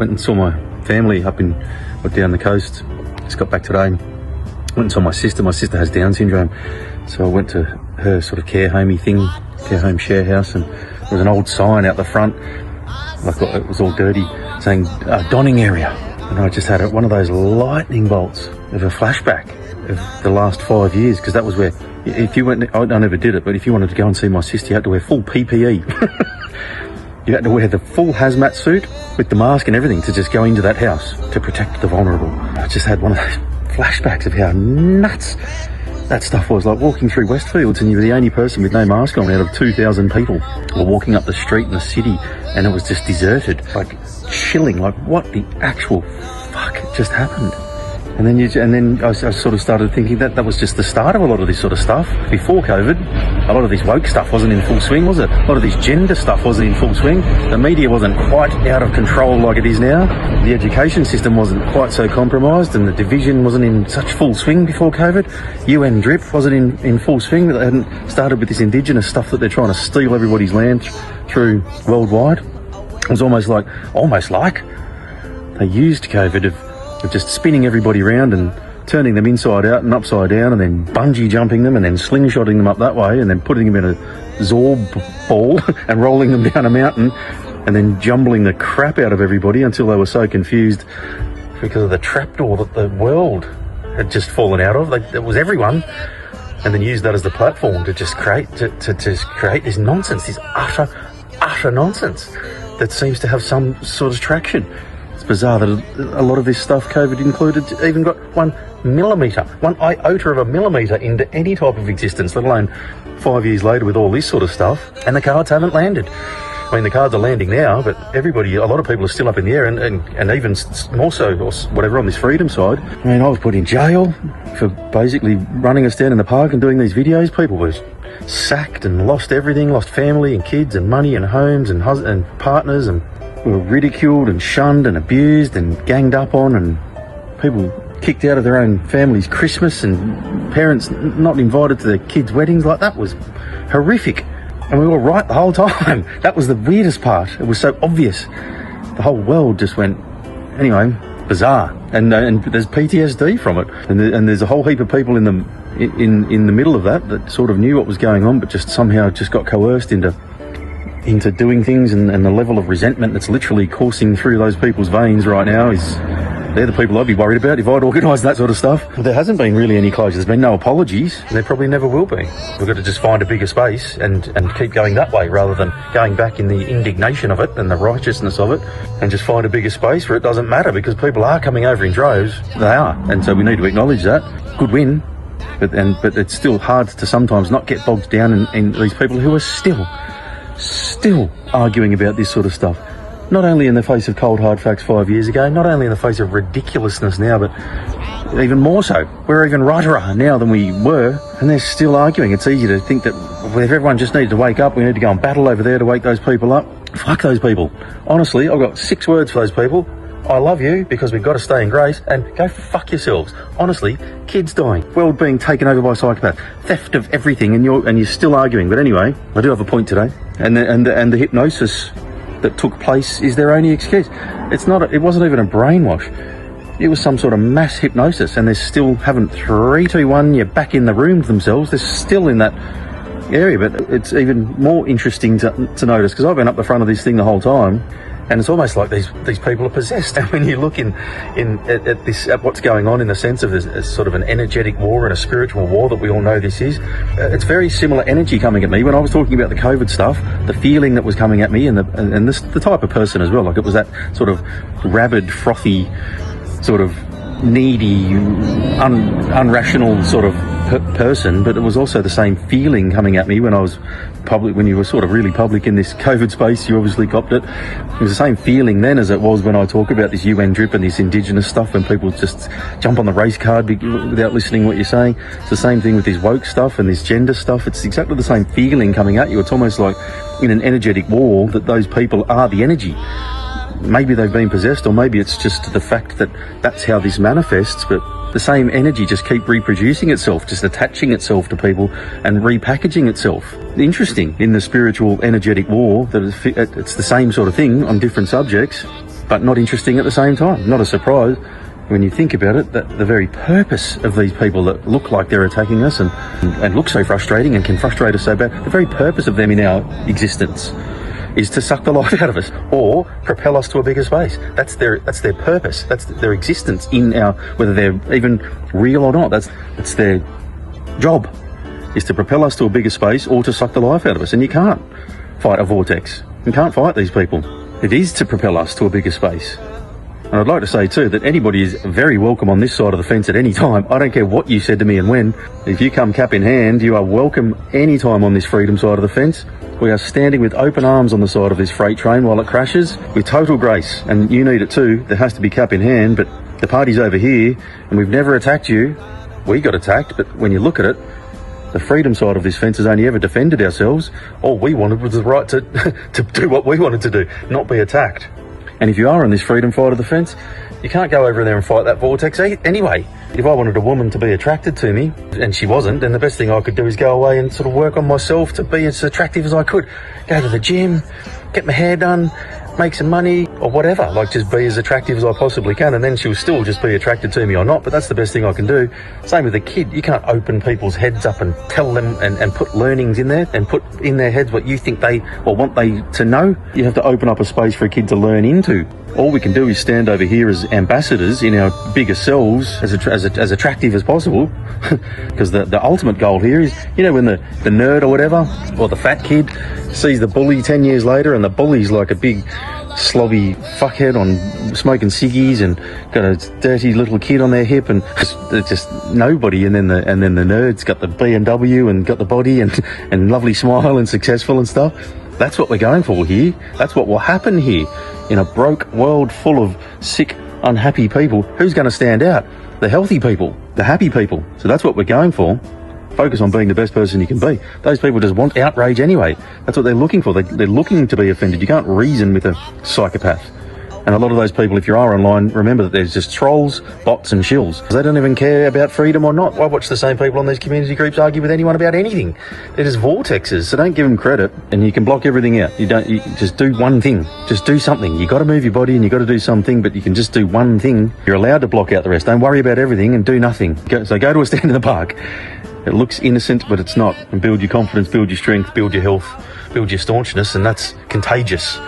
went and saw my family up down the coast. Just got back today. Went and saw my sister. My sister has Down syndrome. So I went to her sort of care homey thing, care home share house, and there was an old sign out the front, like it was all dirty, saying donning area. And I just had one of those lightning bolts of a flashback of the last 5 years, because that was where, if you went, I never did it, but if you wanted to go and see my sister, you had to wear full PPE. You had to wear the full hazmat suit with the mask and everything to just go into that house to protect the vulnerable. I just had one of those flashbacks of how nuts that stuff was. Like walking through Westfields and you were the only person with no mask on out of 2,000 people, or walking up the street in the city and it was just deserted, like chilling, like what the actual fuck just happened? And then I sort of started thinking that was just the start of a lot of this sort of stuff. Before COVID, a lot of this woke stuff wasn't in full swing, was it? A lot of this gender stuff wasn't in full swing. The media wasn't quite out of control like it is now. The education system wasn't quite so compromised, and the division wasn't in such full swing before COVID. UN drip wasn't in full swing. They hadn't started with this indigenous stuff that they're trying to steal everybody's land through worldwide. It was almost like they used COVID of just spinning everybody around and turning them inside out and upside down, and then bungee jumping them and then slingshotting them up that way, and then putting them in a Zorb ball and rolling them down a mountain, and then jumbling the crap out of everybody until they were so confused because of the trapdoor that the world had just fallen out of. It was everyone, and then used that as the platform to just create this nonsense, this utter nonsense that seems to have some sort of traction. It's bizarre that a lot of this stuff, COVID included, even got 1 millimetre, 1 iota of a millimetre into any type of existence, let alone 5 years later with all this sort of stuff, and the cards haven't landed. I mean, the cards are landing now, but a lot of people are still up in the air, and even more so, or whatever, on this freedom side. I mean, I was put in jail for basically running us down in the park and doing these videos. People were sacked and lost everything, lost family and kids and money and homes and partners, and were ridiculed and shunned and abused and ganged up on, and people kicked out of their own family's Christmas, and parents not invited to their kids' weddings. Like, that was horrific. And we were right the whole time. That was the weirdest part. It was so obvious. The whole world just went, anyway, bizarre. And there's PTSD from it. And there's a whole heap of people in the middle of that sort of knew what was going on, but just somehow just got coerced into doing things, and the level of resentment that's literally coursing through those people's veins right now they're the people I'd be worried about if I'd organised that sort of stuff. But there hasn't been really any closure. There's been no apologies, and there probably never will be. We've got to just find a bigger space and keep going that way, rather than going back in the indignation of it and the righteousness of it, and just find a bigger space where it doesn't matter, because people are coming over in droves. They are, and so we need to acknowledge that. Good win, but it's still hard to sometimes not get bogged down in these people who are still arguing about this sort of stuff. Not only in the face of cold hard facts 5 years ago, not only in the face of ridiculousness now, but even more so. We're even righter now than we were, and they're still arguing. It's easy to think that if everyone just needed to wake up, we need to go and battle over there to wake those people up. Fuck those people. Honestly, I've got 6 words for those people. I love you because we've got to stay in grace, and go fuck yourselves. Honestly, kids dying, world being taken over by psychopaths, theft of everything, and you're still arguing. But anyway, I do have a point today, and the hypnosis that took place is their only excuse. It wasn't even a brainwash. It was some sort of mass hypnosis, and they still haven't 3, 2, 1, you're back in the room themselves. They're still in that area. But it's even more interesting to notice, because I've been up the front of this thing the whole time, and it's almost like these people are possessed. And when you look at what's going on, in the sense of this sort of an energetic war and a spiritual war that we all know this is, it's very similar energy coming at me. When I was talking about the COVID stuff, the feeling that was coming at me, and the type of person as well, like it was that sort of rabid, frothy, sort of needy, unrational sort of person, but it was also the same feeling coming at me when I was public, when you were sort of really public in this COVID space. You obviously copped it. It was the same feeling then as it was when I talk about this UN drip and this indigenous stuff, when people just jump on the race card without listening to what you're saying. It's the same thing with this woke stuff and this gender stuff. It's exactly the same feeling coming at you. It's almost like in an energetic war that those people are the energy. Maybe they've been possessed, or maybe it's just the fact that that's how this manifests, but the same energy just keep reproducing itself, just attaching itself to people and repackaging itself. Interesting, in the spiritual energetic war, that it's the same sort of thing on different subjects. but not interesting at the same time. Not a surprise when you think about it, that the very purpose of these people that look like they're attacking us and look so frustrating and can frustrate us so bad, the very purpose of them in our existence is to suck the life out of us or propel us to a bigger space. That's their purpose. That's their existence in our, whether they're even real or not. That's their job, is to propel us to a bigger space or to suck the life out of us. And you can't fight a vortex. You can't fight these people. It is to propel us to a bigger space. And I'd like to say too that anybody is very welcome on this side of the fence at any time. I don't care what you said to me and when. If you come cap in hand, you are welcome any time on this freedom side of the fence. We are standing with open arms on the side of this freight train while it crashes with total grace. And you need it too. There has to be cap in hand, but the party's over here and we've never attacked you. We got attacked, but when you look at it, the freedom side of this fence has only ever defended ourselves. All we wanted was the right to do what we wanted to do, not be attacked. And if you are on this freedom side of the fence, you can't go over there and fight that vortex anyway. If I wanted a woman to be attracted to me, and she wasn't, then the best thing I could do is go away and sort of work on myself to be as attractive as I could. Go to the gym, get my hair done, make some money, or whatever. Like, just be as attractive as I possibly can, and then she'll still just be attracted to me or not, but that's the best thing I can do. Same with a kid. You can't open people's heads up and tell them and put learnings in there and put in their heads what you think they or want they to know. You have to open up a space for a kid to learn into. All we can do is stand over here as ambassadors in our bigger selves, as attractive as possible, because the ultimate goal here is, you know, when the nerd or whatever, or the fat kid sees the bully 10 years later, and the bully's like a big slobby fuckhead on smoking ciggies and got a dirty little kid on their hip, and just nobody, and then the nerd's got the BMW and got the body and lovely smile and successful and stuff. That's what we're going for here. That's what will happen here. In a broke world full of sick, unhappy people, who's going to stand out? The healthy people, the happy people. So that's what we're going for. Focus on being the best person you can be. Those people just want outrage anyway. That's what they're looking for. They're looking to be offended. You can't reason with a psychopath. And a lot of those people, if you are online, remember that there's just trolls, bots and shills. They don't even care about freedom or not. I watch the same people on these community groups argue with anyone about anything. They're just vortexes, so don't give them credit. And you can block everything out. You just do one thing. Just do something. You got to move your body and you got to do something, but you can just do one thing. You're allowed to block out the rest. Don't worry about everything and do nothing. So go to a stand in the park. It looks innocent, but it's not. And build your confidence, build your strength, build your health, build your staunchness, and that's contagious.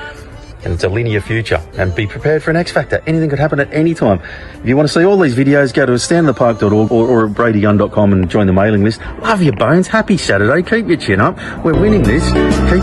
And it's a linear future. And be prepared for an X factor. Anything could happen at any time. If you want to see all these videos, go to standinthepark.org or bradygunn.com and join the mailing list. Love your bones. Happy Saturday. Keep your chin up. We're winning this. Keep...